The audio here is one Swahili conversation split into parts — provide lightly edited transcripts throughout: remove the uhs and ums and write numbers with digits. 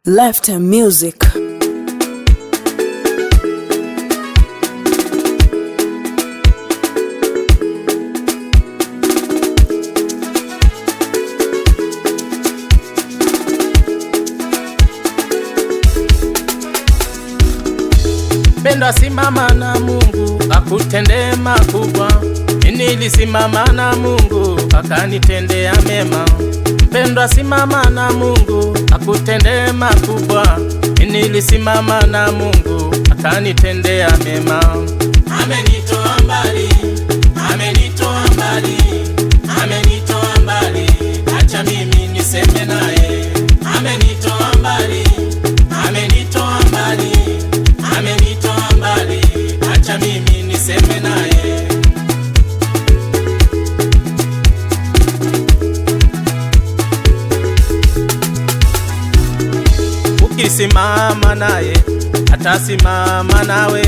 Left Music. Mpendwa, simama na Mungu akutendee makubwa. Nilisimama na Mungu akanitendea mema. Mpendwa, simama na Mungu akutendee makubwa. Nilisimama na Mungu akanitendea mema. Amenitoa mbali, amenitoa mbali, amenitoa mbali, acha mimi niseme naye. Amenitoa mbali, amenitoa mbali, amenitoa mbali, acha mimi niseme naye. Ukisimama naye atasimama nawe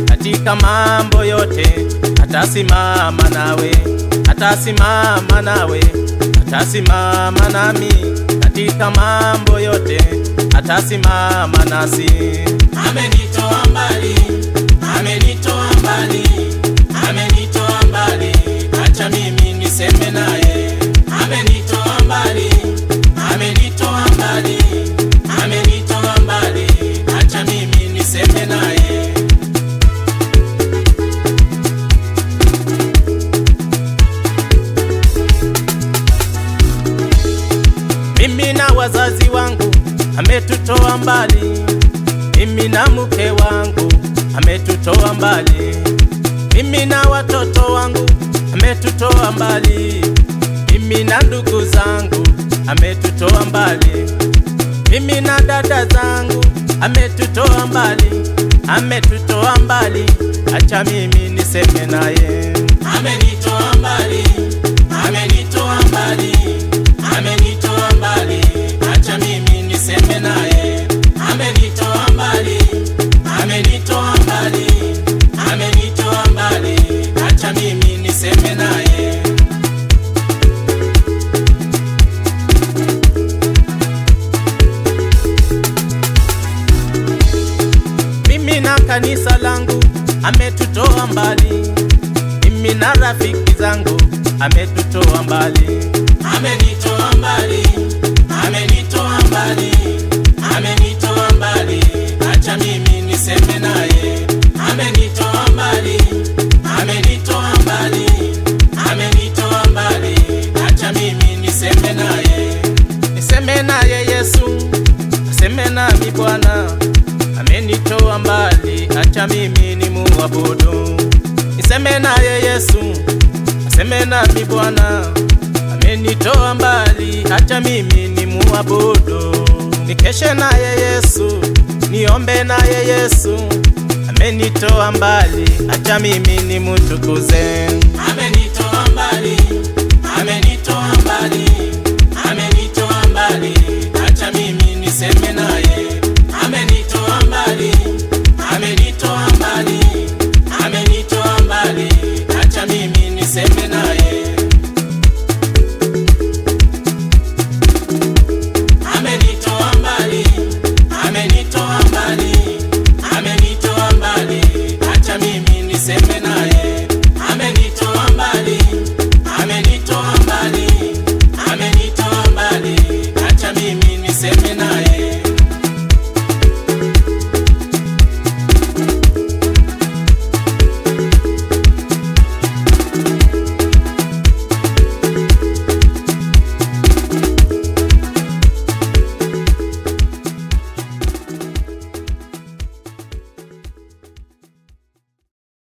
katika mambo yote, atasimama nawe, atasimama nawe, atasimama nami katika mambo yote, atasimama nasi. Amenitoa mbali, amenitoa mbali, amenitoa mbali, acha mimi niseme naye. Amenitoa mbali, amenitoa mbali, amenitoa mbali, acha mimi niseme naye. Mimi na wazazi wangu ametutoa mbali, mimi na mke wangu ametutoa mbali, mimi na watoto wangu ametutoa mbali, mimi na ndugu zangu ametutoa mbali, mimi na dada zangu ametutoa mbali, ametutoa mbali, acha mimi niseme naye. Amenitoa mbali, amenitoa mbali, amenitoa mbali, acha mimi niseme naye. Amenitoa mbali, amenitoa mbali, amenitoa mbali, acha mimi niseme naye. Mimi na kanisa langu ametutoa mbali, mimi na rafiki zangu ametutoa mbali. Amenitoa mbali, amenitoa mbali, amenitoa mbali, acha mimi niseme naye. Amenitoa mbali, amenitoa mbali, amenitoa mbali, acha mimi niseme naye. Niseme naye Yesu, aseme nami Bwana. Amenitoa mbali, acha mimi nimuabudu. Niseme naye Yesu, aseme nami Bwana. Amenitoa mbali, acha mimi nimuabudu. Nikeshe naye Yesu, niombe naye Yesu. Amenitoa mbali, acha mimi nimutukuze. Amenitoa mbali, amenitoa mbali, amenitoa mbali, acha mimi niseme naye.